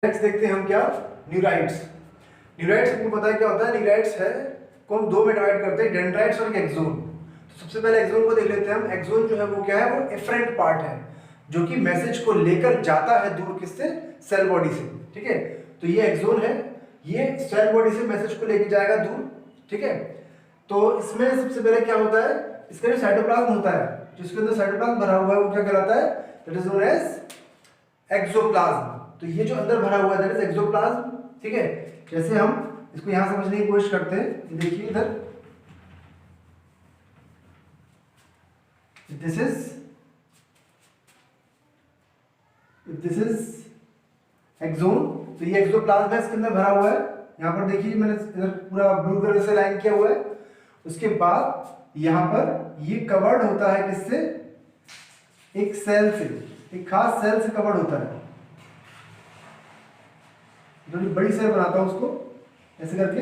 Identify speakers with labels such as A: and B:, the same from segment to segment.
A: Next देखते हैं हम क्या, न्यूराइट्स। न्यूराइट्स आपको पता है क्या होता है? न्यूराइट्स है को हम दो में डिवाइड करते हैं, डेंड्राइट्स और एक एक्सोन। तो सबसे पहले एक्सोन को देख लेते हैं हम। एक्सोन जो है वो क्या है? वो एफरेंट पार्ट है जो कि मैसेज को लेकर जाता है दूर, किससे? सेल बॉडी से। ठीक है, तो ये एक्सोन है, ये सेल बॉडी से मैसेज को लेकर जाएगा दूर। ठीक है, तो इसमें सबसे पहले क्या होता है? इसका जो साइटोप्लाज्म होता है, जिसके अंदर साइटोप्लाज्म भरा हुआ है, वो क्या कहलाता है? That is known as exoplasm. तो ये जो अंदर भरा हुआ है दैट इज एक्सोप्लाज्म। ठीक है, जैसे हम इसको यहां समझने की कोशिश करते हैं। देखिए इधर, दिस इज एक्सोन। तो ये एक्सोप्लाज्म है, इसके अंदर भरा हुआ है। यहां पर देखिए मैंने इधर पूरा ब्लू कलर से लाइन किया हुआ है। उसके बाद यहां पर ये कवर्ड होता है किससे? एक सेल से, एक खास सेल से कवर्ड होता है। जो बड़ी सेल बनाता हूं उसको ऐसे करके,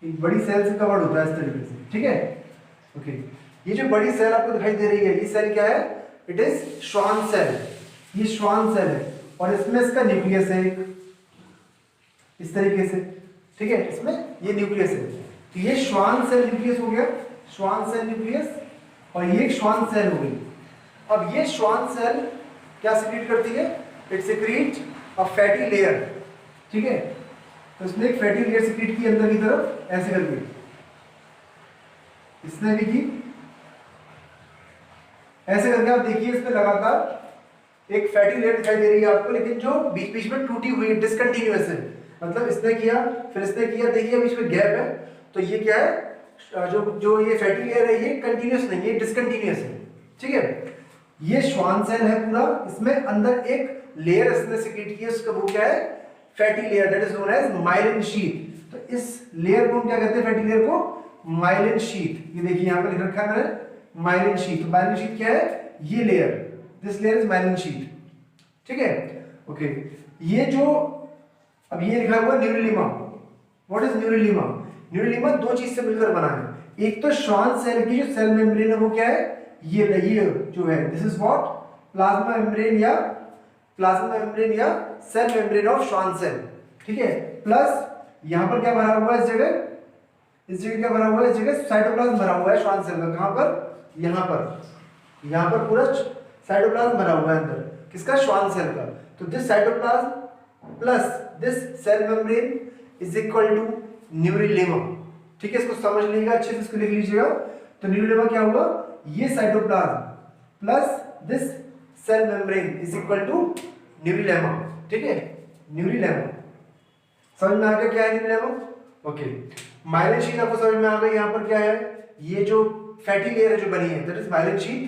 A: एक बड़ी सेल से कवर्ड होता है इस तरीके से। ठीक है, ओके। ये जो बड़ी सेल आपको दिखाई दे रही है, ये सेल क्या है? It is Schwann cell. ये श्वान सेल है और इसमें इसका न्यूक्लियस है एक, इस तरीके से। ठीक है, इसमें ये न्यूक्लियस है। तो ये श्वान सेल न्यूक्लियस हो गया, श्वान सेल न्यूक्लियस, और ये एक श्वान सेल हो गई। अब ये श्वान सेल क्या सिक्रीट करती है? It secrete a fatty layer. ठीक है, तो इसने एक फैटी लेयर सिक्रीट की अंदर की तरफ ऐसे करके, इसने भी की ऐसे करके। आप देखिए इसमें लगातार एक फैटी लेयर दिखाई दे रही है आपको, लेकिन जो बीच बीच में टूटी हुई है, डिसकंटिन्यूअस है। मतलब इसने किया फिर इसने किया, देखिए बीच में गैप है। तो ये क्या है? जो ये फैटी लेयर है ये कंटिन्यूअस नहीं है, डिसकंटिन्यूअस है। ठीक है, ये श्वान सेल है पूरा, इसमें अंदर एक लेयर इसने सिक्रीट की है, उसका वो क्या है? Fatty layer, that is known as myelin sheath. तो इस लेयर को हम क्या कहते हैं? फैटी लेयर को माइलिन शीथ। ये देखिए यहां पर लिख रखा है मैंने, माइलिन शीथ। तो माइलिन शीथ क्या है? ये layer, this layer is myelin sheath. ठीक है, ओके। ये जो अब ये लिखा हुआ न्यूरोलीमा, व्हाट इज न्यूरोलीमा? न्यूरोलीमा दो चीज से मिलकर बना है। एक तो श्वान सेल की जो सेल मेम्ब्रेन है वो क्या है? ये जो है, this is what? Plasma membrane या cell membrane of Schwann cell. ठीक है, प्लस यहां पर क्या भरा हुआ है? इस जगह क्या भरा हुआ है? इस जगह साइटोप्लाज्म भरा हुआ है श्वान सेल का। कहां पर? यहां पर पूरा साइटोप्लाज्म भरा हुआ है अंदर, किसका? श्वान सेल का। तो this cytoplasm plus this cell membrane is equal to neurilemma. ठीक है, इसको समझ लीजिएगा अच्छे से, इसको लिख लीजिएगा। तो न्यूरोलीमा क्या हुआ? ये cytoplasm plus this cell membrane is equal to neurolemma. ठीक है, न्यूरोलेमा। समझ में आ गया क्या है न्यूरोलेमा? ओके। माइलिन शीथ आपको समझ में आ गई। यहां पर क्या है? ये जो फैटी लेयर है जो बनी है, दैट इज माइलिन शीथ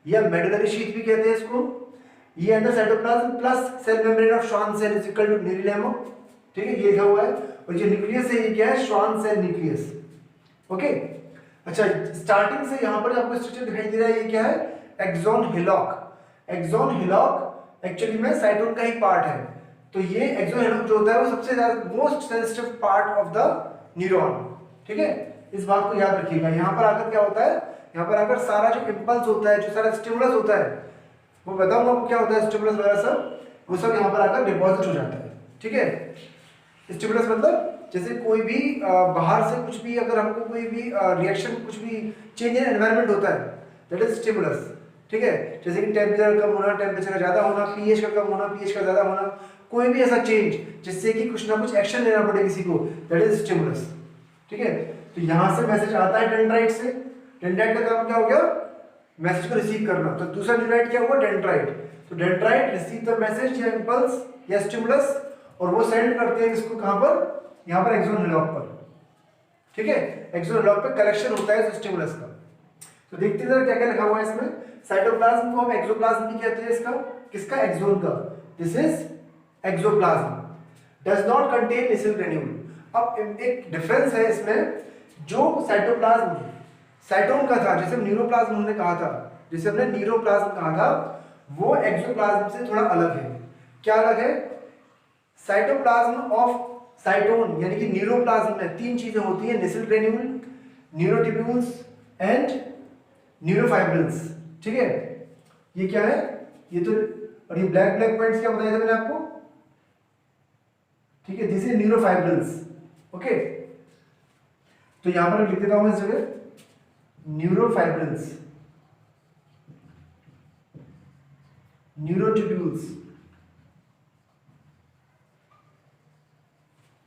A: या मेडुलरी शीथ भी कहते हैं इसको। ये अंदर cytoplasm plus cell membrane of Schwann cell is equal to neurolemma. ठीक है, ये लिखा हुआ है। और जो न्यूक्लियस है ये क्या है? Schwann cell nucleus. ओके, अच्छा। स्टार्टिंग से यहां पर आपको स्ट्रक्चर दिखाई दे रहा है, ये क्या है? Axon hillock. Axon hillock actually में साइटोन का ही पार्ट है। तो ये एक्सॉन हिलॉक जो होता है वो सबसे ज्यादा most sensitive part of the neuron. ठीक है, इस बात को याद रखिएगा। यहां पर आकर क्या होता है? यहां पर आकर सारा जो इंपल्स होता है, जो सारा स्टिमुलस होता है, वो बताऊंगा आपको क्या होता है स्टिमुलस वगैरह सब, वो सब यहां पर आकर डिपॉजिट हो जाता है। ठीक है, स्टिमुलस मतलब जैसे कोई भी बाहर से कुछ भी, अगर हमको कोई भी रिएक्शन, कुछ भी चेंज इन एनवायरनमेंट होता है, दैट इज स्टिमुलस। ठीक है, जैसे कि टेम्परेचर कम होना, टेम्परेचर का ज्यादा होना, पीएच का कम होना, पीएच का ज्यादा होना, कोई भी ऐसा चेंज जिससे कि कुछ ना कुछ एक्शन लेना पड़े किसी को, दैट इज स्टिमुलस। ठीक है, तो यहां से मैसेज आता है डेंड्राइट से। डेंड्राइट का काम क्या हो गया? मैसेज को रिसीव करना। तो दूसरा न्यूराइट क्या हुआ? डेंड्राइट। तो डेंड्राइट रिसीव द मैसेज या इंपल्स या स्टिमुलस, और वो सेंड करते हैं इसको कहां पर? यहां पर एक्सॉन हिलॉक पर। ठीक है, एक्सॉन हिलॉक पे कलेक्शन होता है स्टिमुलस का। तो देखते हैं क्या क्या लिखा हुआ है इसमें। साइटोप्लाज्म को हम एक्सोप्लाज्म भी कहते हैं। इसका किसका? एक्सॉन का। This is axoplasm does not contain Nissl granule. अब एक डिफरेंस है इसमें, जो साइटोप्लाज्म साइटोन का था, जैसे न्यूरोप्लाज्म हमने कहा था, जिसे हमने न्यूरोप्लाज्म कहा था, वो एक्सोप्लाज्म से थोड़ा अलग है। क्या अलग है? साइटोप्लाज्म ऑफ साइटोन यानी कि न्यूरोप्लाज्म में तीन चीजें होती हैं: निसिल ग्रेन्यूल, न्यूरोट्यूब्यूल्स एंड न्यूरोफाइब्रिल्स। ठीक है, ये क्या है? ये तो, और ये ब्लैक ब्लैक पॉइंट्स क्या बताया था मैंने आपको? ठीक है, दिस इज न्यूरोफाइब्रिल्स। ओके, तो यहां पर लिख देता हूं मैं इस जगह न्यूरोफाइब्रिल्स, न्यूरोट्यूब्यूल्स।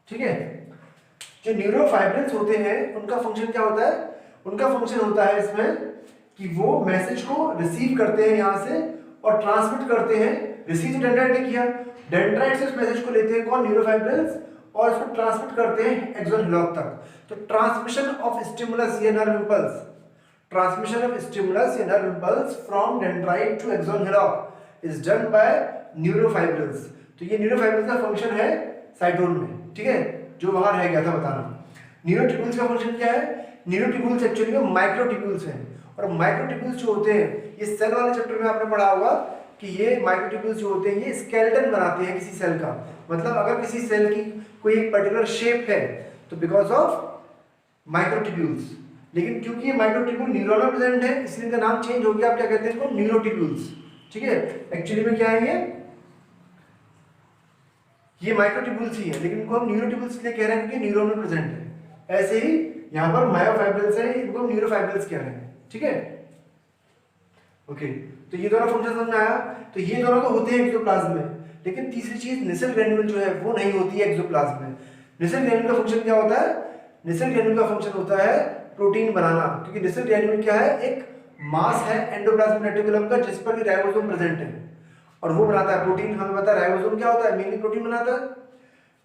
A: ठीक है, जो न्यूरोफाइब्रिल्स होते हैं उनका फंक्शन क्या होता है? उनका फंक्शन होता है इसमें कि वो मैसेज को रिसीव करते हैं यहां से और ट्रांसमिट करते हैं। रिसीव तो डेंड्राइट ने किया, डेंड्राइट से उस मैसेज को लेते हैं कौन? न्यूरोफाइब्रिल्स, और उसको ट्रांसमिट करते हैं एक्सोन हिलॉक तक। तो ट्रांसमिशन ऑफ स्टिमुलस या nerve impulse, transmission of stimulus या nerve impulse from dendrite to axon hillock is done by neurofibrils. तो ये न्यूरोफाइब्रिल्स का फंक्शन है साइटोन में, ठीक है, जो वहां रह गया था बताना। न्यूरोट्यूब्यूल्स का फंक्शन क्या है? न्यूरोट्यूब्यूल्स एक्चुअली में माइक्रोट्यूब्यूल्स हैं, और माइक्रोट्यूब्यूल्स जो होते हैं, ये सेल वाले चैप्टर में आपने पढ़ा होगा कि ये माइक्रोट्यूब्यूल्स जो होते हैं ये स्केलेटन बनाते हैं किसी सेल का। मतलब अगर किसी सेल की कोई एक पर्टिकुलर शेप है तो बिकॉज ऑफ माइक्रोट्यूब्यूल्स, लेकिन क्योंकि ये माइक्रोट्यूब्यूल न्यूरॉन में प्रेजेंट है इसलिए इनका नाम चेंज हो गया। आप क्या कहते हैं इनको? न्यूरोट्यूब्यूल्स। ठीक है, एक्चुअली में क्या है ये माइक्रोट्यूब्यूल्स ही है, लेकिन इनको हम न्यूरोट्यूब्यूल्स इसलिए कह रहे हैं क्योंकि न्यूरॉन में प्रेजेंट है। ऐसे ही यहाँ पर मायोफाइब्रिल्स है, इनको हम न्यूरोफाइब्रिल्स कह रहे हैं। ठीक है, ओके, तो ये दोनों फंक्शन समझ में आया। तो ये दोनों तो होते हैं एक्सोप्लाज्म में, लेकिन तीसरी चीज निसेल ग्रैन्यूल जो है वो नहीं होती है एक्सोप्लाज्म में। निसेल ग्रैन्यूल का फंक्शन क्या होता है? निसेल ग्रैन्यूल का फंक्शन होता है प्रोटीन बनाना, क्योंकि निसेल ग्रैन्यूल क्या है? एक मास है एंडोप्लाज्मिक रेटिकुलम का जिस पर राइबोसोम प्रेजेंट है और वो बनाता है प्रोटीन। हमें पता है राइबोसोम क्या होता है? मेनली प्रोटीन बनाता है,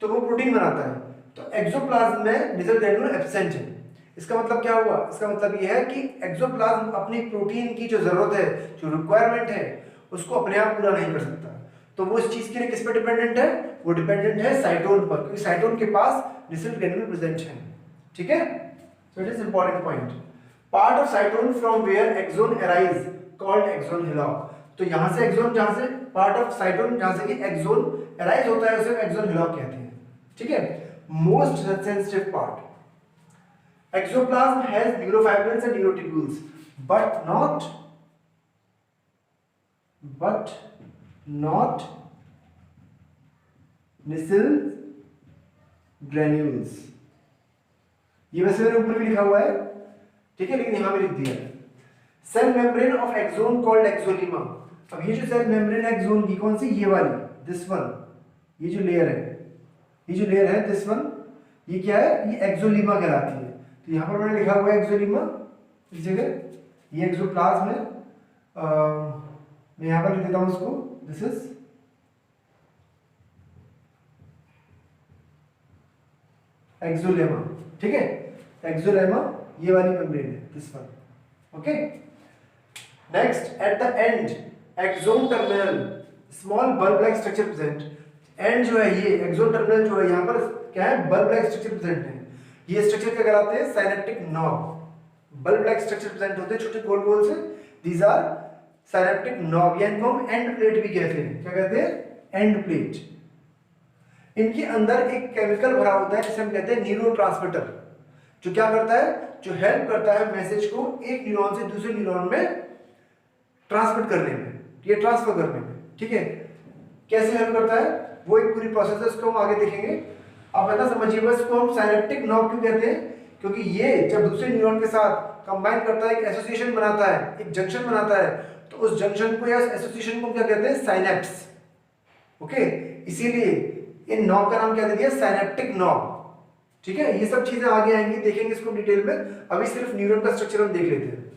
A: तो वो प्रोटीन बनाता है। तो एक्सोप्लाज्म में निसेल ग्रैन्यूल एब्सेंट है। इसका मतलब क्या हुआ? इसका मतलब ये है कि एक्सोप्लाज्म अपनी प्रोटीन की जो जरूरत है, जो रिक्वायरमेंट है, उसको अपने आप पूरा नहीं कर सकता। तो वो इस चीज के लिए किस पर डिपेंडेंट है? वो डिपेंडेंट है साइटोन पर, क्योंकि साइटोन के पास निसेल ग्रैन्यूल प्रेजेंट है। ठीक है, so it is important point. Part of cyton from where axon arise called axon hillock. तो यहां से एक्सोन, जहां से पार्ट ऑफ साइटोन जहां से कि एक्सोन अराइज होता है उसे एक्सोन हिलॉक कहते हैं। ठीक है, most sensitive part. Exoplasm has neurofibrils and neurotubules, but not Nissil granules. ये वैसे मेरे ऊपर भी लिखा हुआ है, ठीक है, लेकिन यहां पे लिख दिया है। Cell membrane of axon called axolemma. अब ये जो सेल मेम्ब्रेन है एक्सोन की, कौन सी? ये वाली, दिस वन, ये जो लेयर है, ये जो लेयर है दिस वन, ये क्या है? ये एक्सोलीमा कहलाती है। तो यहाँ पर मैंने लिखा हुआ है एक्सोलीमा इस जगह, ये एक्सोप्लाज्म है। मैं यहाँ पर लिख देता हूँ इसको, दिस इज एक्सोलेमा। ठीक है, एक्सोलेमा ये वाली मेम्ब्रेन है, this one. Okay, next, at the end axon terminal small bulb like structure present. And जो है ये एक्सोन टर्मिनल जो है यहाँ पर क्या है? बल्ब लाइक स्ट्रक्चर प्रेजेंट है। ये स्ट्रक्चर क्या कहलाते हैं? Synaptic knob. Bulb like structure present होते हैं छोटे गोल गोल से, दीज आर साइनेप्टिक नॉब, या इनको हम एंड प्लेट भी कहते हैं। क्या कहते हैं? End plate. इनके अंदर एक केमिकल भरा होता है जिसे हम कहते हैं न्यूरोट्रांसमीटर, जो क्या करता है? जो हेल्प करता है मैसेज को एक न्यूरॉन से दूसरे न्यूरॉन में ट्रांसमिट करने में, ये ट्रांसफर करने में। ठीक है, कैसे हेल्प करता है वो एक पूरी प्रोसेस है, उसको हम आगे देखेंगे। आप ऐसा समझिए बस, इसको हम साइनेप्टिक नॉब क्यों कहते हैं? क्योंकि ये जब दूसरे न्यूरॉन के साथ कंबाइन करता है, एक एसोसिएशन बनाता है, एक जंक्शन बनाता है, तो उस जंक्शन को या एसोसिएशन को क्या कहते हैं? साइनेप्स। ओके, इसीलिए इन नॉब का नाम क्या दे दिया? Synaptic knob. ठीक है, ये सब चीजें आगे आएंगी, देखेंगे इसको डिटेल में। अभी सिर्फ न्यूरॉन का स्ट्रक्चर हम देख लेते हैं।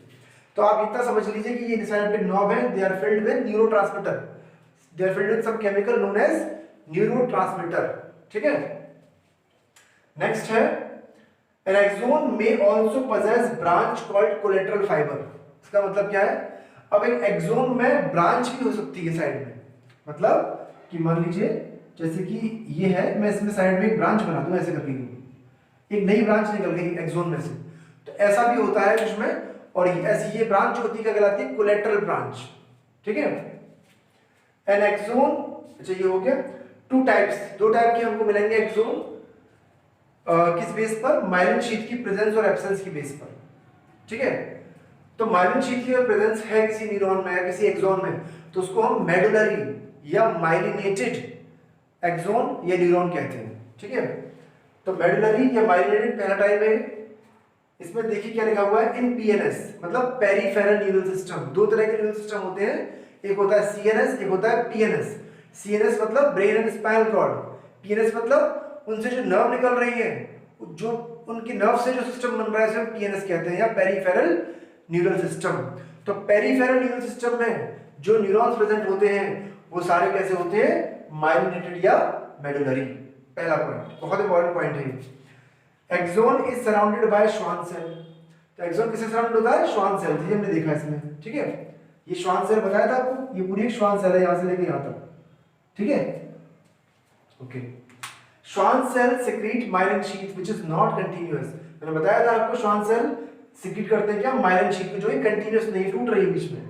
A: तो आप इतना समझ लीजिए कि ये साइनेप्टिक नॉब है, they are filled with neurotransmitter, they are filled with some chemical known as neurotransmitter. ठीक है, नेक्स्ट है an axon may also possess branch called collateral fiber। इसका मतलब क्या है? अब एक एक्सोन में ब्रांच भी हो सकती है साइड में। मतलब कि मान लीजिए जैसे कि ये है, मैं इसमें साइड में एक ब्रांच बना दूं ऐसे करके, एक नई ब्रांच निकल गई एक्सोन में से, तो ऐसा भी होता है कुछ में। और ऐसी ये ब्रांच होती है क्या कहलाती है? Collateral branch. ठीक है, एन एक्सोन, अच्छा ये हो गया। टू टाइप्स, दो टाइप के हमको मिलेंगे एक्सोन। किस बेस पर? माइलिन शीथ की प्रेजेंस और एब्सेंस की बेस पर। ठीक है, तो माइलिन शीथ की अगर प्रेजेंस है किसी न्यूरॉन में या किसी एक्सोन में, तो उसको हम मेडुलरी या माइलिनेटेड एक्सोन या न्यूरॉन कहते हैं। ठीक है। तो मेडुलरी या माइलिनेटेड पहला टाइप है। इसमें देखिए क्या लिखा हुआ है, इन पीएनएस मतलब पेरिफेरल न्यूरल सिस्टम। दो तरह के न्यूरल सिस्टम होते हैं, एक होता है सीएनएस, एक होता है पीएनएस। सीएनएस मतलब brain and spinal cord, PNS मतलब उनसे जो नर्व निकल रही है, जो उनकी नर्व से जो सिस्टम बन रहा है उसे पीएनएस कहते हैं, या पेरिफेरल न्यूरल सिस्टम। तो पेरिफेरल न्यूरल सिस्टम में जो न्यूरॉन्स प्रेजेंट होते हैं वो सारे कैसे होते हैं, माइलिनेटेड या मेडुलरी। पहला पॉइंट, बहुत इंपॉर्टेंट पॉइंट है। Axon is surrounded by Schwann cell. तो एक्सोन किससे सराउंड होता है, श्वान सेल से, हमने देखा इसमें, ठीक है। ये श्वान सेल बताया था आपको, ये पूरी एक श्वान सेल है यहां से लेके यहां तक, ठीक है, okay. Schwann cell secrete myelin sheath which is not continuous. मैंने बताया था आपको श्वान सेल सिक्रीट करते हैं क्या, माइलिन शीथ जो है कंटीन्यूअस नहीं, टूट रही है बीच में।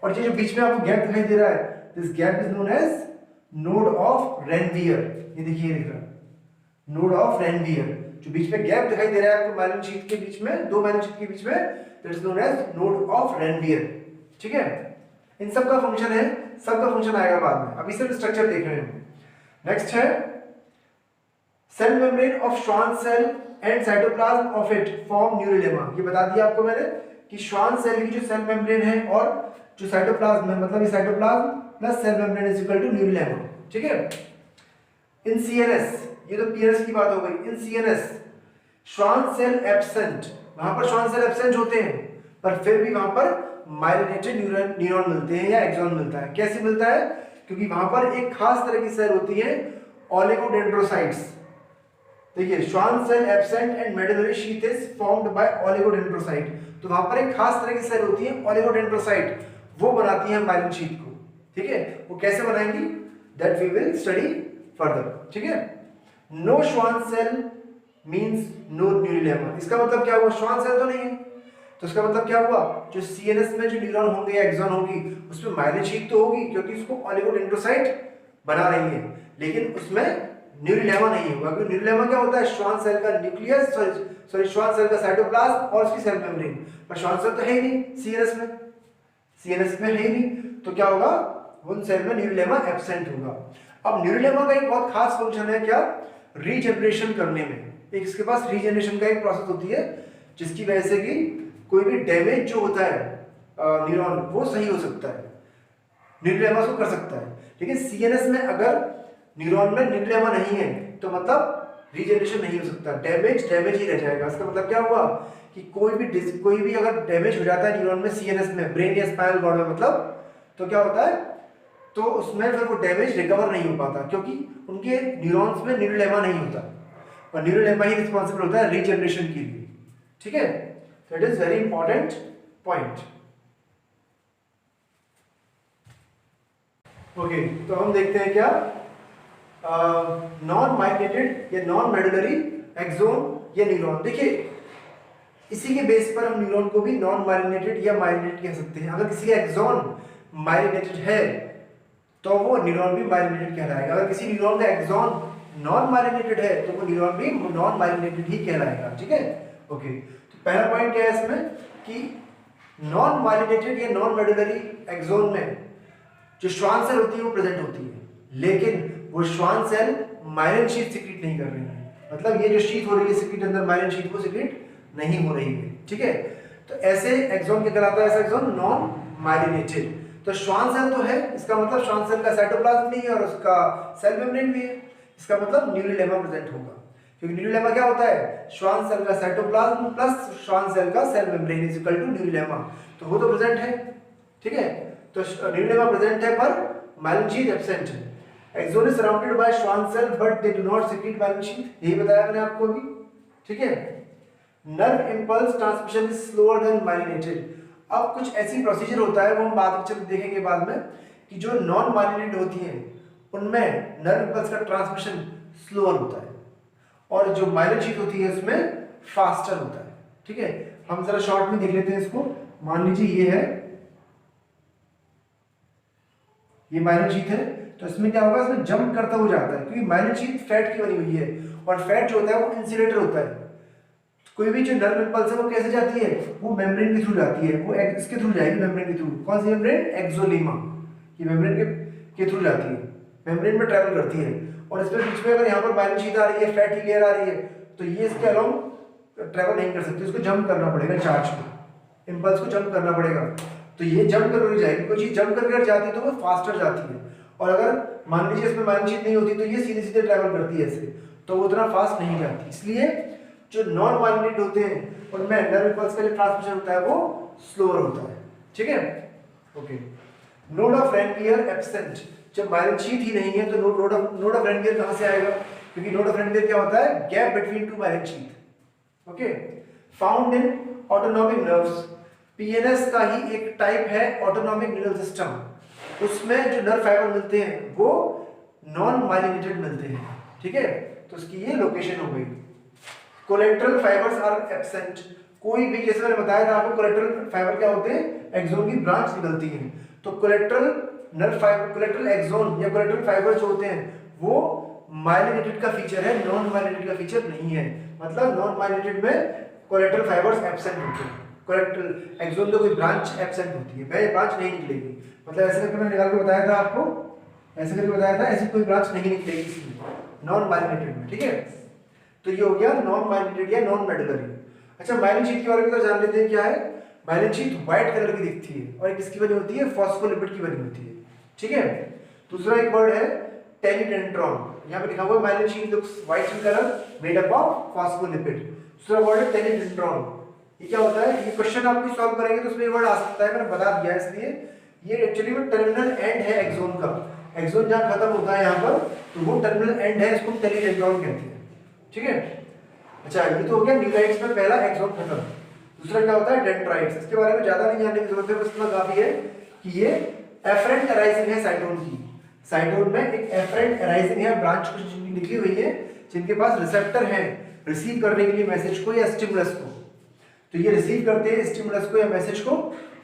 A: और ये जो बीच में आपको गैप दिखाई दे रहा है, this gap is known as node of Ranvier. ये देखिए लिख रहा है नोड ऑफ रेनवियर, जो बीच में गैप दिखाई दे रहा है आपको माइलिन शीथ के बीच में, दो माइलिन शीथ के बीच में, that is known as node of Ranvier, ठीक है। इन सब का फंक्शन है, सबका फंक्शन आएगा बाद में, अभी सिर्फ स्ट्रक्चर देख रहे हैं। नेक्स्ट है cell membrane of Schwann cell and cytoplasm of it form neurolemma. ये बता दिया आपको मैंने कि श्वान सेल की जो सेल मेम्ब्रेन है और जो साइटोप्लाज्म है, मतलब ये cytoplasm plus cell membrane is equal to neurolemma, ठीक है। इन सीएनएस, ये तो पीएनएस की बात हो गई, इन सीएनएस श्वान सेल एब्सेंट, वहां पर श्वान सेल एब्सेंट होते हैं पर फिर भी वहां पर माइलिनेटेड न्यूरॉन मिलते हैं या एक्सॉन मिलता है। कैसे मिलता है, क्योंकि वहां पर एक खास तरह की सेल होती है ओलिगोडेंड्रोसाइट्स। देखिए Schwann cell absent and medullary sheath is formed by oligodendrocyte. तो वहां पर एक खास तरह की सेल होती है ओलिगोडेंड्रोसाइट, वो बनाती है माइलिन शीथ को, ठीक है। वो कैसे बनाएंगी, that we will study further, ठीक है। No Schwann cell means no न्यूरोलेमा। इसका मतलब क्या हुआ, श्वान सेल तो नहीं है, तो इसका मतलब क्या हुआ, जो सीएनएस में जो न्यूरॉन होंगे या एक्सॉन होगी उसमें माइलिन शीथ तो होगी क्योंकि उसको ओलिगोडेंड्रोसाइट बना रही है, लेकिन उसमें न्यूरोलेमा नहीं होगा। क्योंकि न्यूरोलेमा क्या होता है, श्वान सेल का न्यूक्लियस, सॉरी श्वान सेल का साइटोप्लाज्म और उसकी सेल मेम्ब्रेन, पर श्वान सेल तो है ही नहीं सीएनएस में, सीएनएस में है ही नहीं, तो क्या होगा, उन सेल में न्यूरोलेमा एब्सेंट होगा। अब न्यूरोलेमा का एक बहुत खास फंक्शन है क्या, रीजनरेशन करने में। एक इसके पास रीजनरेशन का एक प्रोसेस होती है जिसकी वजह से कि कोई भी डैमेज जो होता है न्यूरॉन वो सही हो सकता है, न्यूरोलेमा को कर सकता है। लेकिन सीएनएस में अगर न्यूरॉन में न्यूरोलेमा नहीं है तो मतलब रीजनरेशन नहीं हो सकता, डैमेज ही रह जाएगा। इसका मतलब क्या हुआ कि कोई भी अगर डैमेज हो जाता है न्यूरॉन में सीएनएस में, ब्रेन या स्पाइनल कॉर्ड में मतलब, तो क्या होता है, तो उसमें फिर वो डैमेज रिकवर नहीं हो पाता क्योंकि उनके न्यूरॉन्स में न्यूरोलेमा नहीं होता, और न्यूरोलेमा ही रिस्पॉन्सिबल होता है रीजनरेशन के लिए, ठीक है। तो it is very important point. Okay, तो हम देखते हैं क्या, नॉन माइलिनेटेड या नॉन मेडुलरी एक्सोन या न्यूरॉन। देखिए इसी के बेस पर हम न्यूरॉन को भी नॉन माइलिनेटेड या माइलिनेटेड कह सकते हैं। अगर किसी का एक्सोन माइलिनेटेड है तो वो न्यूरॉन भी माइलिनेटेड कहलाएगा, अगर किसी न्यूरॉन का एक्सोन नॉन माइलिनेटेड है तो वो न्यूरॉन भी नॉन माइलिनेटेड ही कहलाएगा, ठीक है। ओके, तो पहला पॉइंट क्या है इसमें कि नॉन माइलिनेटेड या नॉन मेडुलरी एक्सोन में जो श्वान सेल होती है वो प्रेजेंट होती है, लेकिन वो Schwann cell myelin sheath secrete नहीं कर रही है, मतलब ये जो शीथ हो रही है सिक्रीट अंदर माइलिन शीथ वो सिक्रीट नहीं हो रही है, ठीक है। तो ऐसे एक्सोन क्या कहलाता है, ऐसा एक्सोन नॉन माइलिनेटेड। तो श्वान सेल तो है, इसका मतलब श्वान सेल का साइटोप्लाज्म भी है और उसका सेल मेम्ब्रेन भी है, इसका मतलब न्यूरोलेमा प्रेजेंट होगा, क्योंकि न्यूरोलेमा क्या होता है, श्वान सेल का साइटोप्लाज्म प्लस श्वान सेल का cell membrane is equal to neurolemma, तो वो तो प्रेजेंट है, ठीक है। तो न्यूरोलेमा प्रेजेंट है पर माइलिन शीथ एब्सेंट है। Axon is surrounded by Schwann cell but they do not secrete myelin sheath, यही बताया मैंने आपको अभी, ठीक है। Nerve impulse transmission is slower than myelinated. अब कुछ ऐसी प्रोसीजर होता है वो हम बाद में देखेंगे बाद में, कि जो नॉन माइलिनेटेड होती हैं उनमें नर्व इंपल्स का ट्रांसमिशन स्लोअर होता है और जो माइलिन शीथ होती है उसमें फास्टर होता है, ठीक है। हम जरा शॉर्ट में देख लेते हैं इसको। मान लीजिए ये है, ये माइलिन शीथ है, तो इसमें क्या होगा, इसमें जंप करता हुआ जाता है क्योंकि माइलिन शीथ फैट की बनी हुई है और फैट जो होता है वो इंसुलेटर होता है। कोई भी जो नर्व इंपल्स है वो कैसे जाती है, वो मेम्ब्रेन के थ्रू जाती है, वो इसके थ्रू जाएगी, मेम्ब्रेन के थ्रू। कौन सी मेम्ब्रेन, एक्सोलेमा, ये मेम्ब्रेन के थ्रू जाती है, मेम्ब्रेन में ट्रैवल करती है और इसमें बीच में अगर यहाँ पर माइलिन शीट आ रही है, फैटी लेयर आ रही है, तो ये इसके अलोंग ट्रेवल नहीं कर सकती, इसको जंप करना पड़ेगा चार्ज को, इम्पल्स को जंप करना पड़ेगा। तो ये जंप कर जाएगी, कोई चीज जंप करके जाती है तो वो फास्टर जाती है, और अगर मान लीजिए इसमें माइलिन शीट नहीं होती तो ये सीधे सीधे ट्रैवल करती है ऐसे, तो वो उतना फास्ट नहीं जाती। इसलिए जो नॉन माइलिनेटेड होते हैं उनमें नर्व इम्पल्स का जो ट्रांसमिशन होता है वो स्लोअर होता है। ठीक है, okay. Node of Ranvier absent, जब माइलिन शीट ही नहीं है तो नोड ऑफ रेनवियर कहां से आएगा, क्योंकि नोड ऑफ रेनवियर क्या होता है, gap between two myelin sheath. Okay, found in autonomic nerves, PNS का ही एक टाइप है ऑटोनॉमिक नर्व सिस्टम, उसमें जो नर्व फाइबर मिलते हैं वो नॉन माइलिनेटेड मिलते हैं। ठीक है, तो उसकी ये लोकेशन हो गई। कोलेटरल फाइबर्स आर एब्सेंट, कोई भी, जैसे मैंने बताया था आपको, कोलेटरल फाइबर क्या होते हैं, एक्सोन की ब्रांच निकलती है, तो collateral nerve fibre, collateral axon या कोलेटरल फाइबर जो होते हैं वो माइलिनेटेड का फीचर है, नॉन माइलिनेटेड का फीचर नहीं है। मतलब नॉन माइलिनेटेड में कोलेटरल फाइबर्स एब्सेंट होते हैं, कोलेटरल एक्सोन में कोई ब्रांच एब्सेंट होती है, वह ब्रांच नहीं निकलेगी। मतलब ऐसे करके मैंने निकाल के बताया था आपको, ऐसे करके बताया था, ऐसी कोई ब्रांच नहीं निकलेगी इसमें नॉन माइलिनेटेड में। ठीक है, तो ये हो गया नॉन माइलिनेटेड या नॉन मेडुलरी। अच्छा, माइलिन शीट के बारे में तो जान लेते हैं क्या है। माइलिन शीट व्हाइट कलर की दिखती है और किसकी बनी होती है, फॉस्फोलिपिड की बनी होती है। ठीक है, दूसरा एक वर्ड है टेनिडेंड्रॉन, यहाँ पे लिखा हुआ है myelin sheath looks white in colour made up of phospholipid. दूसरा वर्ड है टेनिडेंड्रॉन, ये क्या होता है, ये क्वेश्चन आप सॉल्व करेंगे तो उसमें ये वर्ड आ सकता है, मैंने बता दिया इसलिए। ये एक्चुअली में टर्मिनल एंड है एक्सोन का, एक्सोन जहाँ खत्म होता है यहाँ पर, तो वो टर्मिनल एंड है, इसको टेनिडेंड्रॉन कहते हैं। ठीक है, अच्छा ये तो हो गया न्यूक्लियोटाइड्स में पहला एक्सोन खत्म। दूसरा क्या होता है, डेंड्राइट्स, इसके बारे में ज्यादा नहीं जानने की जरूरत है, बस इतना काफी है कि ये एफरेंट अराइजिंग है साइटोन की। साइटोन में एक एफरेंट अराइजिंग है, ब्रांच कुछ निकली हुई है जिनके पास रिसेप्टर है रिसीव करने के लिए मैसेज को या स्टिमुलस को। तो ये रिसीव करते हैं स्टिमुलस को या मैसेज को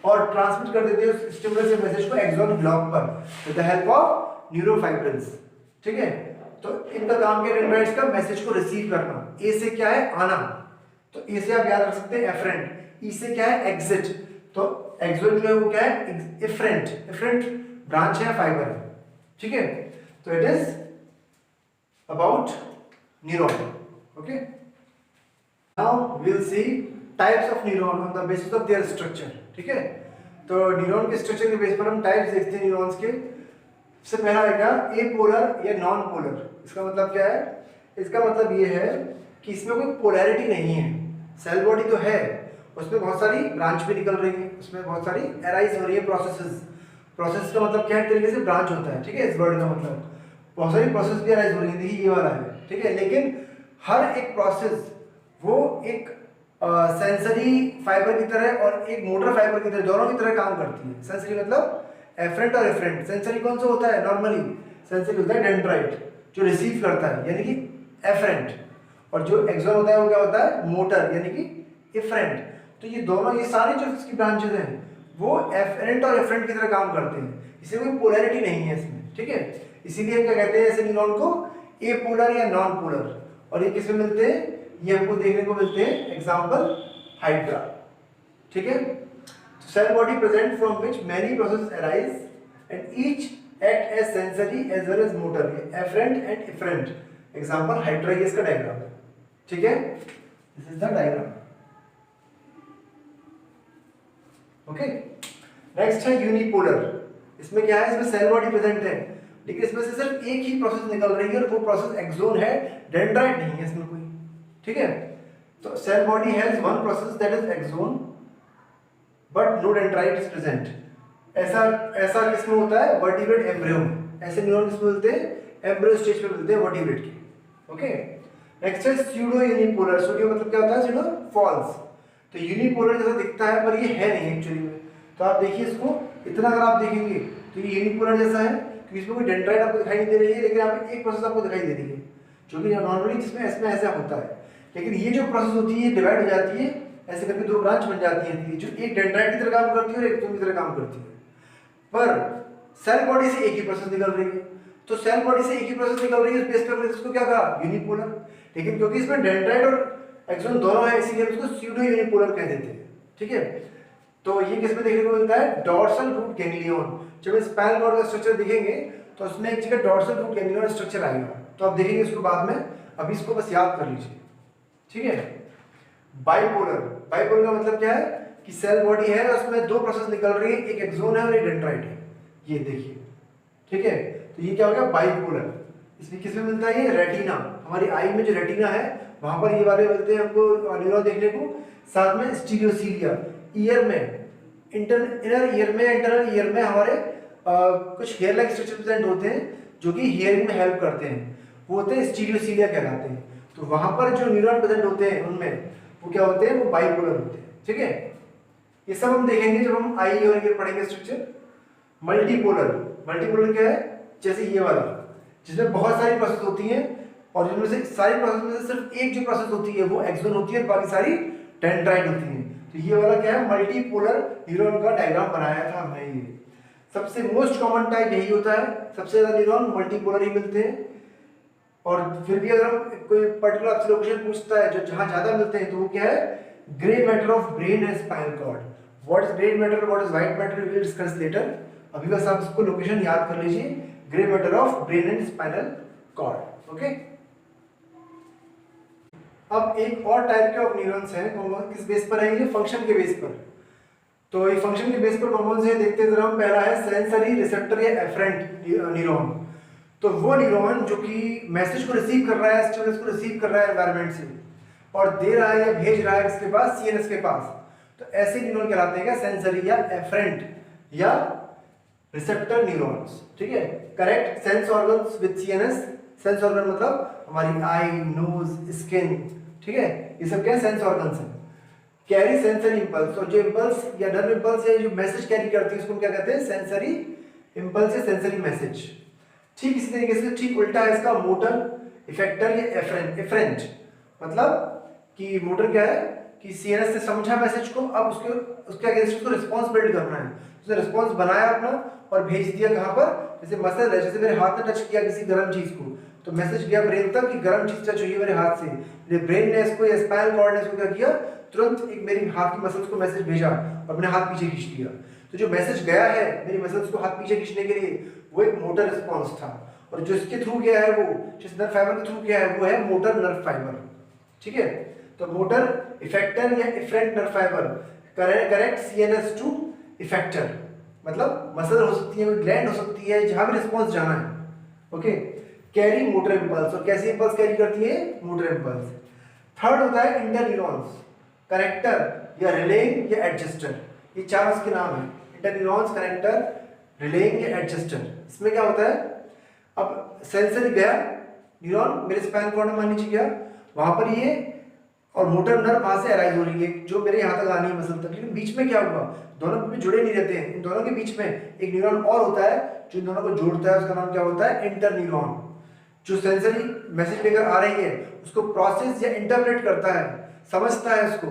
A: और ट्रांसमिट कर देते हैं उस स्टिमुलस या मैसेज को एक्सोन ब्लॉक पर विद द हेल्प ऑफ न्यूरोफाइब्रिल्स। ठीक है, तो इनका काम क्या है, डेंड्राइट्स का मैसेज को रिसीव करना। ए से क्या है, आना, तो ए से आप याद रख सकते हैं एफरेंट, ई से क्या है, एग्जिट, तो एक्सोन जो है वो क्या है, एफरेंट, एफरेंट ब्रांच है, फाइबर है। ठीक है, तो it is about neuron. Okay, now we will see types of neuron on the basis of their structure. ठीक है, तो न्यूरॉन के स्ट्रक्चर के बेस पर हम टाइप्स देखते हैं न्यूरॉन्स के। सबसे पहला आएगा एपोलर या नॉन पोलर। इसका मतलब क्या है, इसका मतलब ये है कि इसमें कोई पोलैरिटी नहीं है, सेल बॉडी तो है, उसमें बहुत सारी ब्रांच भी निकल रही है, उसमें बहुत सारी एराइज हो रही है प्रोसेसेस। प्रोसेस का मतलब क्या है, तरीके से ब्रांच होता है। ठीक है, इस वर्ड का मतलब बहुत सारी प्रोसेस भी एराइज हो रही है, देखिए ये वाला है। ठीक है, लेकिन हर एक प्रोसेस वो एक सेंसरी फाइबर की तरह और एक मोटर फाइबर की तरह, दोनों की तरह काम करती है। सेंसरी मतलब एफरेंट और एफरेंट। सेंसरी कौन सा होता है, नॉर्मली सेंसरी होता है डेंड्राइट जो रिसीव करता है यानी कि एफरेंट, और जो एक्सोन होता है वो क्या होता है, मोटर यानी कि एफरेंट। तो ये दोनों, ये सारी जो इसकी ब्रांचेस हैं वो एफरेंट और एफरेंट की तरह काम करते हैं, इससे कोई पोलैरिटी नहीं है इसमें। ठीक है, इसीलिए हम क्या कहते हैं ऐसे न्यूरॉन को, एपोलर या नॉन पोलर। और ये किसमें मिलते हैं, ये हमको देखने को मिलते हैं, एग्जांपल हाइड्रा। ठीक है, cell body present from which many processes arise and each act as sensory as well as motor, afferent and efferent. Example hydra, ये इसका डायग्राम है। ठीक है, this is the diagram. Okay, next है unipolar. इसमें क्या है, इसमें सेल बॉडी प्रेजेंट है लेकिन इसमें से सिर्फ एक ही प्रोसेस निकल रही है और वो प्रोसेस एक्सोन है, डेंड्राइट नहीं है इसमें कोई। ठीक है, तो cell body has one process that is axon but no dendrite is present. ऐसा किसमें होता है, वर्टिब्रेट एम्ब्रियो में। ऐसे न्यूरॉन किसमें मिलते हैं, एम्ब्रियो स्टेज पे मिलते हैं वर्टिब्रेट के। ओके, नेक्स्ट है स्यूडो यूनिपोलर। स्यूडो मतलब क्या होता है, स्यूडो फॉल्स। तो यूनिपोलर जैसा दिखता है पर ये है नहीं एक्चुअली में। तो आप देखिए इसको, इतना अगर आप देखेंगे तो ये यूनिपोलर जैसा है क्योंकि इसमें कोई डेंड्राइट आपको दिखाई नहीं दे रही है, लेकिन यहाँ पे एक प्रोसेस आपको दिखाई दे रही है जो कि नॉर्मली जिसमें इसमें ऐसा होता है। लेकिन ये जो प्रोसेस होती है ये डिवाइड हो जाती है, ऐसे करके दो ब्रांच बन जाती है जो एक डेंड्राइट की तरह काम करती है और एक की तरह काम करती है। पर सेल बॉडी से एक ही प्रोसेस निकल रही है, तो सेल बॉडी से एक ही प्रोसेस निकल रही है, उस बेस पर इसको क्या कहा, यूनिपोलर। लेकिन क्योंकि इसमें डेंड्राइट और एक्सोन दोनों है इसीलिए इसको स्यूडो यूनिपोलर कह देते हैं। ठीक है, तो ये किसमें देखने को मिलता है, डॉर्सल रूट गैंग्लियन। जब स्पाइनल कॉर्ड का स्ट्रक्चर देखेंगे तो उसमें एक जगह डॉर्सल रूट गैंग्लियन स्ट्रक्चर आएगा। तो आप देखेंगे इसको बाद में, अभी इसको बस याद कर लीजिए, ठीक है। बाइपोलर, बाइपोलर का मतलब क्या है कि सेल बॉडी है, उसमें दो प्रोसेस निकल रही है, एक एक्सोन है और एक डेंड्राइट है, ये देखिए, ठीक है। तो ये क्या हो गया, बाइपोलर। इसमें किसमें मिलता है, ये रेटिना, हमारी आई में जो रेटिना है वहां पर ये वाले मिलते हैं हमको न्यूरॉन देखने को। साथ में स्टीरियोसीलिया, ईयर में, इनर ईयर में, इंटरनल ईयर में हमारे कुछ हेयर लाइक स्ट्रक्चर प्रेजेंट होते हैं जो कि हियरिंग में हेल्प करते हैं, वो होते हैं स्टीरियोसीलिया कहलाते हैं। तो वहां पर जो न्यूरॉन प्रेजेंट होते हैं उनमें वो क्या होते हैं, वो बाइपोलर होते हैं, ठीक है। ये सब हम देखेंगे जब हम आई और ईयर पढ़ेंगे स्ट्रक्चर। मल्टीपोलर, मल्टीपोलर क्या है, जैसे ये वाला जिसमें बहुत सारी प्रोसेस होती हैं और जिनमें से सारी प्रोसेस में से सिर्फ एक जो प्रोसेस होती है वो एक्सोन होती है और बाकी सारी डेंड्राइट होती हैं। तो ये वाला क्या है, मल्टीपोलर न्यूरॉन का डायग्राम बनाया था हमने। ये सबसे मोस्ट कॉमन टाइप यही होता है, सबसे ज्यादा न्यूरॉन मल्टीपोलर ही मिलते हैं। और फिर भी अगर हम कोई पर्टिकुलर आपसे लोकेशन पूछता है जो जहां ज्यादा मिलते हैं तो वो क्या है, grey matter of brain and spinal cord. What is grey matter, what is white matter, we will discuss later. अभी बस आप इसको लोकेशन याद कर लीजिए, grey matter of brain and spinal cord, okay. अब एक और टाइप के ऑफ न्यूरॉन्स हैं, किस बेस पर है, ये फंक्शन के बेस पर। तो ये फंक्शन के बेस पर कौन से देखते हैं जरा हम। पहला है सेंसरी रिसेप्टर या एफरेंट न्यूरॉन। तो वो न्यूरॉन जो कि मैसेज को रिसीव कर रहा है, स्टिमुलस को रिसीव कर रहा है एनवायरनमेंट से और दे रहा है या भेज रहा है किसके पास, सीएनएस के पास। तो ऐसे न्यूरॉन कहलाते हैं क्या, सेंसरी या एफरेंट या रिसेप्टर न्यूरॉन्स, ठीक है। Correct sense organs with CNS, sense organ मतलब हमारी आई, नोज, स्किन, ठीक है, ये सब क्या है, सेंस ऑर्गन्स हैं। कैरी सेंसरी इंपल्स, और जो इंपल्स या नर्व इंपल्स है जो मैसेज कैरी करती है उसको क्या कहते हैं, सेंसरी इंपल्स या सेंसरी मैसेज। ठीक इसी तरीके से ठीक उल्टा है इसका, मोटर इफेक्टर या एफरेंट। मतलब कि मोटर क्या है कि सीएनएस से समझा मैसेज को, अब उसके अगेंस्ट उसको रिस्पांस बिल्ड करना है। उसने रिस्पांस बनाया अपना और भेज दिया कहां पर, जैसे मसल है, जैसे मेरे हाथ ने टच किया किसी गर्म चीज को तो मैसेज गया ब्रेन तक कि गर्म चीज टच हुई है मेरे हाथ से। ब्रेन ने इसको या स्पाइनल कॉर्ड ने इसको क्या किया, तुरंत एक मेरी हाथ की मसल्स को मैसेज भेजा और अपने हाथ पीछे खींच दिया। तो जो मैसेज गया है मेरी मसल्स को हाथ पीछे खींचने के लिए वो एक मोटर रिस्पांस था, और जो इसके थ्रू गया है, वो जिस नर्व फाइबर के थ्रू गया है वो है मोटर नर्व फाइबर, ठीक है। तो मोटर इफेक्टर या efferent nerve fibre correct CNS to effector, मतलब मसल हो सकती है, ग्लैंड हो सकती है, जहां भी रिस्पांस जाना है, ओके। कैरी मोटर इंपल्स, और कैसी इंपल्स कैरी करती है, मोटर इंपल्स। थर्ड होता है इंटरन्यूरॉन्स, कनेक्टर या रिलेइंग या एडजस्टर, ये चार उसके नाम है, इंटरन्यूरॉन्स, कनेक्टर, रिलेइंग या एडजस्टर। इसमें क्या होता है, अब सेंसरी गया न्यूरॉन मेरे स्पाइनल कॉर्ड में मान लीजिए गया, वहां पर ये और मोटर नर्व वहां से अराइज हो रही है जो मेरे यहाँ तक आनी है मसल तक, लेकिन बीच में क्या हुआ, दोनों में जुड़े नहीं रहते हैं। इन दोनों के बीच में एक न्यूरॉन और होता है जो इन दोनों को जोड़ता है, उसका नाम क्या होता है, इंटरन्यूरॉन। जो सेंसरी मैसेज लेकर आ रही है उसको प्रोसेस या इंटरप्रेट करता है, समझता है उसको,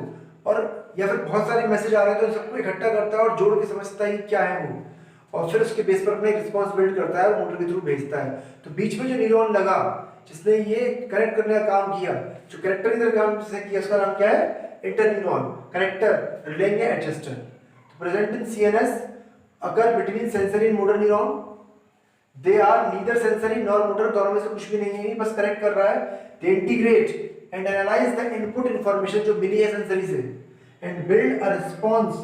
A: और या फिर बहुत सारे मैसेज आ रहे हैं तो सबको इकट्ठा करता है और जोड़ के समझता है क्या है वो, और फिर उसके बेस पर अपना एक रिस्पॉन्स बिल्ड करता है और मोटर के थ्रू भेजता है। तो बीच में जो न्यूरॉन लगा जिसने ये कनेक्ट करने का काम किया, जो कनेक्टर की तरह काम जिसने किया, उसका नाम क्या है, इंटरन्यूरॉन, कनेक्टर, रिलेइंग या एडजस्टर। तो present in CNS occur between sensory and motor neuron, they are neither sensory nor motor, दोनों में से कुछ भी नहीं है, बस कनेक्ट कर रहा है। They integrate and analyse the input information जो मिली है सेंसरी से, एंड बिल्ड अ रिस्पॉन्स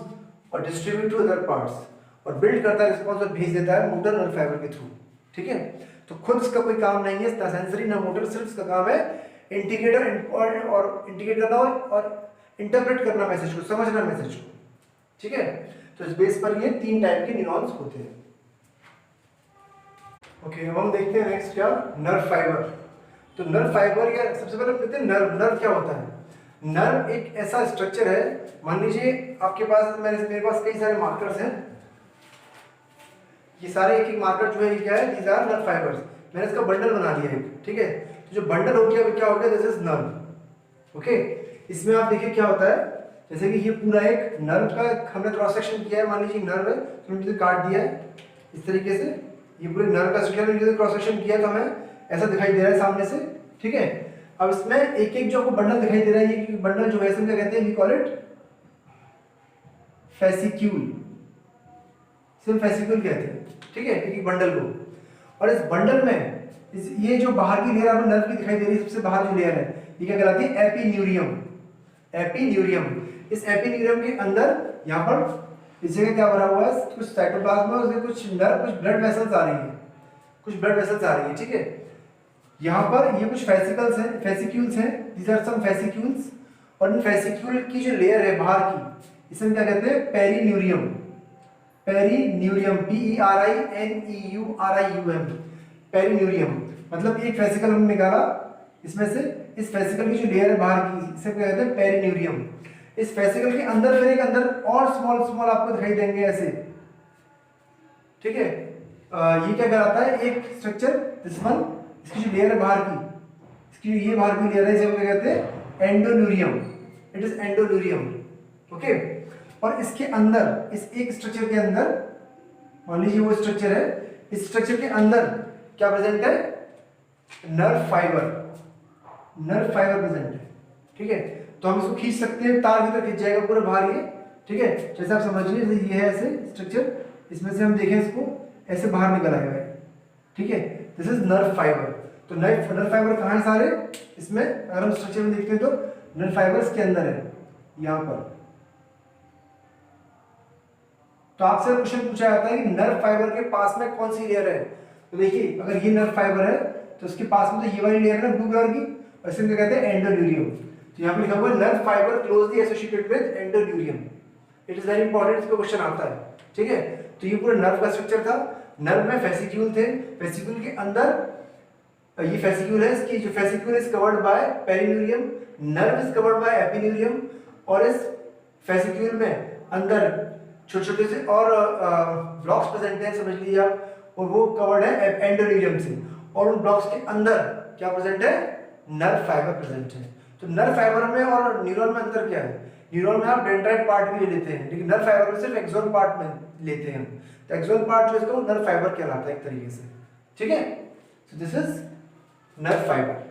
A: और डिस्ट्रीब्यूट टू अदर पार्ट्स, और बिल्ड करता है रिस्पॉन्स और भेज देता है मोटर नर्व फाइबर के थ्रू, ठीक है। तो खुद इसका कोई काम नहीं है, ना सेंसरी ना मोटर, सिर्फ इसका काम है इंटीग्रेटर और इंटीग्रेट करना और इंटरप्रेट करना मैसेज को, समझना मैसेज को, ठीक है। तो इस बेस पर ये तीन टाइप के न्यूरॉन्स होते हैं। ओके, अब हम देखते हैं नेक्स्ट क्या, नर्व फाइबर। तो नर्व फाइबर या सबसे पहले देखते हैं नर्व। नर्व क्या होता है, नर्व एक ऐसा स्ट्रक्चर है, मान लीजिए आपके पास, मेरे पास कई सारे मार्कर्स हैं, ये सारे एक एक मार्कर जो है ये क्या है, दीज आर नर्व फाइबर्स। मैंने इसका बंडल बना लिया है, ठीक है। तो जो बंडल हो गया वो क्या हो गया, दिस इज नर्व, ओके। इसमें आप देखिए क्या होता है, जैसे कि ये पूरा एक नर्व का हमने क्रॉस सेक्शन किया है, मान लीजिए नर्व है तो हमने काट दिया है इस तरीके से, ये पूरे नर्व का सेक्शन में क्रॉस सेक्शन किया तो हमें ऐसा दिखाई दे रहा है सामने से, ठीक है। अब इसमें एक एक जो आपको बंडल दिखाई दे रहा है, ये बंडल जो है इसमें क्या कहते हैं, वी कॉल इट फेसिक्यूल, सिर्फ फेसिक्यूल कहते हैं, ठीक है, एक बंडल को। और इस बंडल में ये जो बाहर की लेयर आपको नर्व की दिखाई दे रही है, सबसे बाहर जो लेयर है, ये क्या कहलाती है? एपिन्यूरियम। एपिन्यूरियम। इस एपिन्यूरियम के अंदर यहाँ पर इस जगह क्या भरा हुआ है? कुछ साइटोप्लाज्म है, उसके कुछ नर्व, कुछ ब्लड वेसल्स आ रही है, कुछ ब्लड वेसल्स आ रही है, ठीक है। यहाँ पर ये कुछ फेसिकल्स हैं, फेसिक्यूल्स हैं, दीज आर सम फेसिक्यूल्स। और इन फेसिक्यूल की जो लेयर है बाहर की, इसे हम क्या कहते हैं? पेरिन्यूरियम। Perineurium, PERINEURIUM, perineurium. मतलब एक फेसिकल हमने निकाला इसमें से, इस फेसिकल की जो लेयर है बाहर की, इसे कहते हैं पेरिन्यूरियम। इस फेसिकल के अंदर फिर एक अंदर और स्मॉल स्मॉल आपको दिखाई देंगे ऐसे, ठीक है। ये क्या कहलाता है? एक स्ट्रक्चर, दिस वन, इसकी जो लेयर है बाहर की, इसकी ये बाहर की लेयर है, इसे हम क्या कहते हैं? Endoneurium. It is endoneurium, okay. और इसके अंदर, इस एक स्ट्रक्चर के अंदर, मान लीजिए वो स्ट्रक्चर है, इस स्ट्रक्चर के अंदर क्या प्रेजेंट है? Nerve fibre. Nerve fibre present है, ठीक है। तो हम इसको खींच सकते हैं, तार की तरह खींच जाएगा पूरा बाहर ये, ठीक है। जैसे आप समझिए, ये है ऐसे स्ट्रक्चर, इसमें से हम देखें इसको ऐसे बाहर निकल आएगा, ठीक है। This is nerve fibre. तो नर्व फाइबर कहाँ है सारे? इसमें अगर हम स्ट्रक्चर में देखते हैं तो नर्व फाइबर्स के अंदर है, यहाँ पर। तो आपसे क्वेश्चन पूछा जाता है कि नर्व फाइबर के पास में कौन सी लेयर है? तो देखिए, अगर ये नर्व फाइबर है तो इसके पास में तो ये वाली लेयर है ब्लू कलर की, और इसे क्या कहते हैं? एंडोन्यूरियम। तो यहाँ पे लिखा हुआ है nerve fibre closely associated with endoneurium. It is very important, इस पे क्वेश्चन आता है, ठीक है। तो ये पूरा नर्व का स्ट्रक्चर था। नर्व में फेसिक्यूल थे, फेसिक्यूल के अंदर ये फेसिक्यूल है, इसकी जो fascicle is covered by perineurium, nerve is covered by epineurium, और इस फेसिक्यूल में अंदर छोटे छोटे से और ब्लॉक्स प्रेजेंट हैं, समझ लीजिए आप, और वो कवर्ड है एंडोन्यूरियम से। और उन ब्लॉक्स के अंदर क्या प्रेजेंट है? नर्व फाइबर प्रेजेंट है। तो नर्व फाइबर में और न्यूरॉन में अंतर क्या है? न्यूरॉन में आप डेंड्राइट पार्ट भी ले लेते हैं, लेकिन नर्व फाइबर में सिर्फ एक्सोन पार्ट में लेते हैं। तो एक्सोन पार्ट जो है इसको नर्व फाइबर कहलाता है एक तरीके से, ठीक है। So this is nerve fibre.